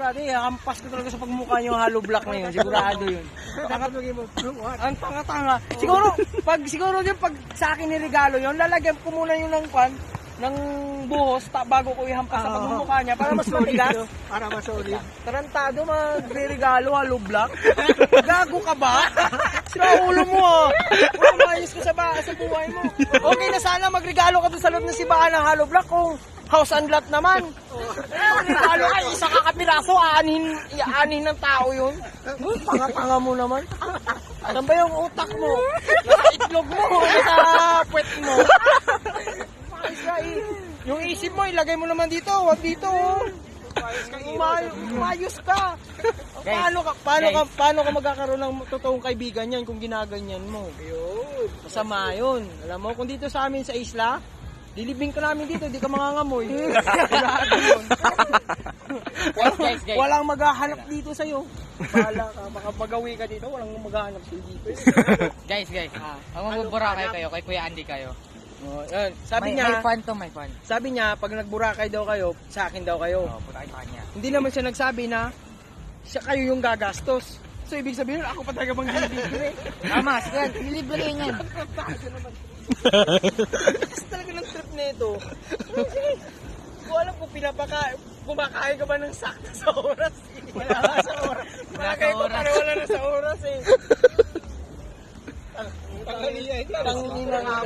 sigurado eh. Hampas ko talaga sa pagmukha niyo hollow block na yun. Sigurado yun. Ang tanga-tanga. Siguro din pag sa akin niregalo yun, lalagyan ko muna yun ng buhos bago ko ihampas sa pagmumukha niya para mas matigas. Para masolid. Tarantado magre-regalo hollow block. Gago ka ba? Sira ulo mo ah. Umayos ka sa buhay mo. Okay na sana magregalo ka doon sa loob ng simbahan ng hollow block kung house and lot naman. Regalo ka, isa kakapiraso, anin ng tao yun. Tanga-tanga mo naman. Saan ba yung utak mo? Nasa itlog mo, nasa puwet mo. Yung isip mo, ilagay mo naman dito, wag dito. Umayos ka. Paano ka magkakaroon ng totoong kaibigan yan kung ginaganyan mo? Masama yun. Alam mo, kung dito sa amin sa isla, dilibing ka namin dito, di ka mangangamoy. Walang maghahanap dito sa'yo. Bahala ka, baka magawi ka dito, walang maghahanap sa'yo dito. Guys, ang magbuburakay kayo, kay Kuya Andy kayo. Oh, yan. Sabi niya, may fun. Sabi niya, pag nagburakay daw kayo, sa akin daw kayo. Putay sa kanya. Hindi naman siya nagsabi na siya kayo yung gagastos. So, ibig sabihin, ako pa talaga bang nilibre. Tama, sige, nilibre yan. Kasi talaga ng trip nito. Hindi ko alam kung kumakain ka ba ng sakto sa oras. Wala ka sa oras. Kumakain ko para wala na sa oras eh. Tanghali na nga.